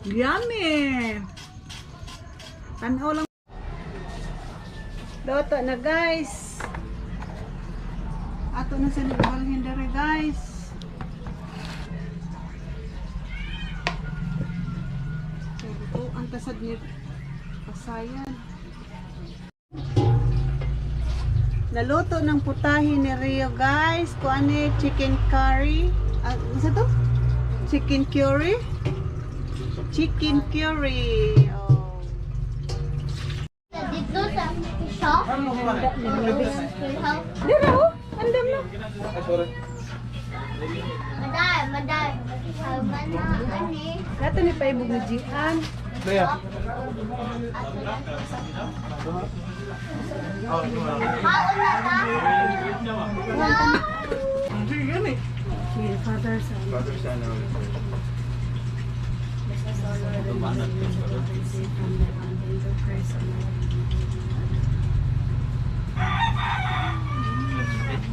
Yummy! Tanaw lang. Loto na guys. Ato na sa nagbalhin dere guys. Ito ang tasad ni pasayan. Naluto ng putahe ni Rio guys. Kuan ni chicken curry. Isa to? Chicken curry? Chicken curry. Oh. Dito sa shop. Dira oh. Andam na. Maday. Ani. Kato ni paibog ni Jian. Kaya. Mauna ta. Sige gani. Sige, father son.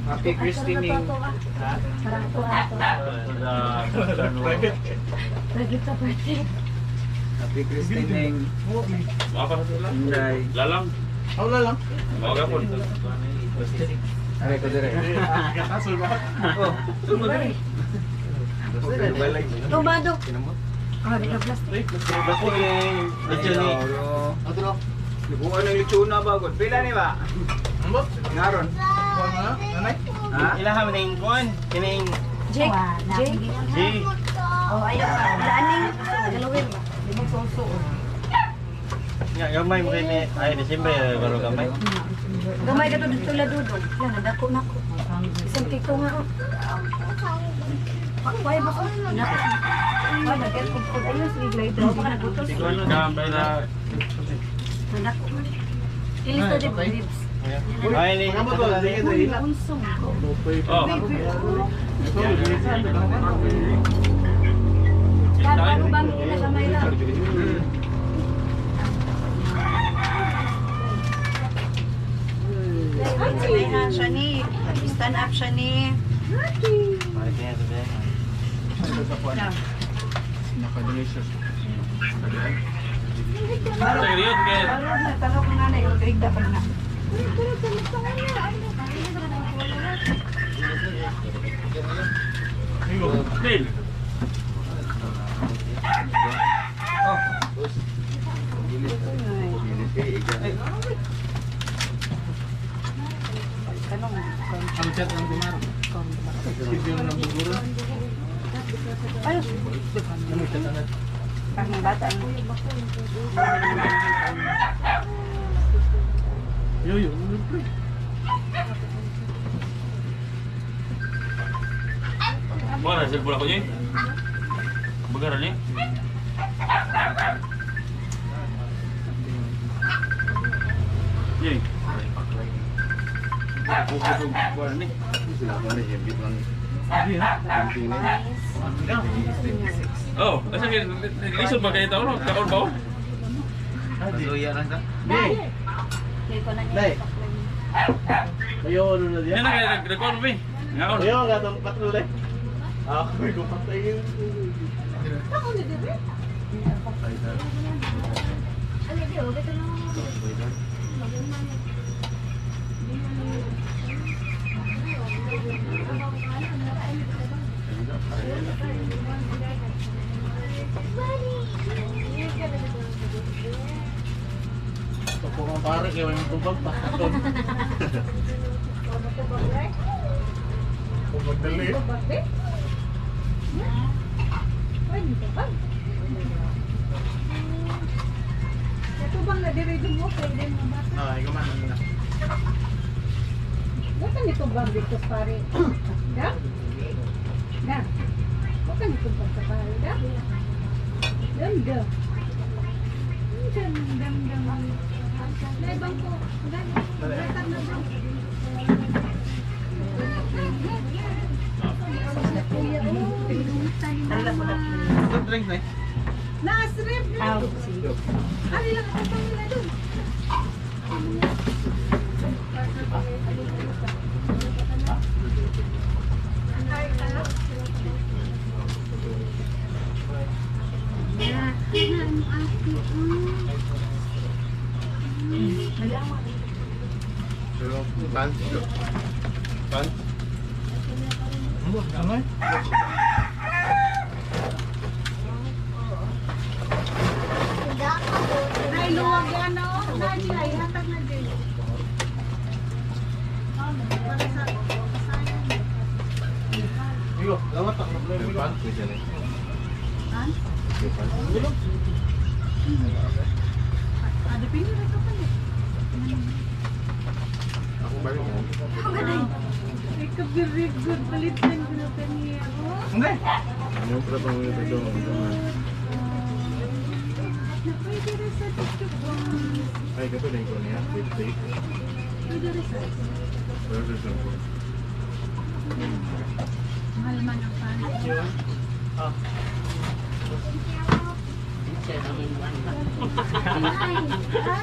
Happy christening. Parang to ato. Lagi ka birthday. Happy christening. Apa sila? Inday. Lalang. Wala lang. Mga kapon. Are ko dire. Kasul ba? Oh, sumo dire. Tomado. Ah, di ka plastic. Bako yung lechoni. Otro. Bunga ng lechona ba gud? Pila ni ba? Ambot. Ngaron. Nanay? Ha? Ilaha man ning kuan, kining Jake. Jake. G. Oh, ayaw ka. Laning. Galawin ba? Di mo suso. Nya gamay mo kini ay Disyembre baro gamay. Gamay ka to dito la dudong. Yan, nadako na ko. Isang kiko nga. Why ba ko? Nako. Why ba get ko ayun sige glide daw ka nagutos. Ikaw ano gamay na Nadako. Ilista di ribs. ay ni. Unsong ko. Oh. Ano ba kita sa may lang? Ay, siya ni. Stand up siya ni. Naka-delicious. Serious kay. Parang na tanong ng nanay, kaigda pa na. Still. Ang chat ng kumaro. Video na buguro. Ayos. Ano chat na? Ang bata. Yo. Mana sih pula ko ni? Bagara ni. Ye. Aku tu buat ni. Sila ko na heavy lang. Oh, asa kay lisod ba kay taon kaon ba? Luya lang ka. Kaya ko na Day. niya. Ayo na Yan na kay nagkon ba? Ngaon. Ayo ka tong patrol eh. Ako ko patay yun. Ako ni dire. Ano di oh, beto na. Ako ang pare kaya may tubag pa. Tubag dali. Bang na dire din mo kay din mo bata. Ah, ikaw man na. Bukan nito bang dito pare. Da? Da. Bukan nito bang sa pare da? Ganda. Dam. Nay bang ko. Datang na bang. Good drink na. Nasrip na. Ano lang ang pamilya doon? ate. Pero, pants. Pants. Ano? Tidak ako. Ay, luwag yan o. Nadi, ay, hatag na din. Para sa sayang. Iyo, lawat ako. Pants. Han? Ada pinggir ito pa niya. Ako ba yun? Ikaw very good. Palitan ko na kaniya. Hindi. Ano pa pang ito? Na pwede rin sa TikTok. Ay, kato na ko niya. Lipstick. Pwede rin sa. Pero sa ko. Mahal man ang pan.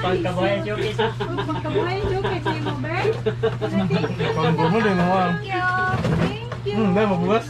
Pagkabuhay showcase. Pagkabuhay showcase niyo mo, Ben? Pang mo din mo. Thank you. Thank you. Dahil mabugas.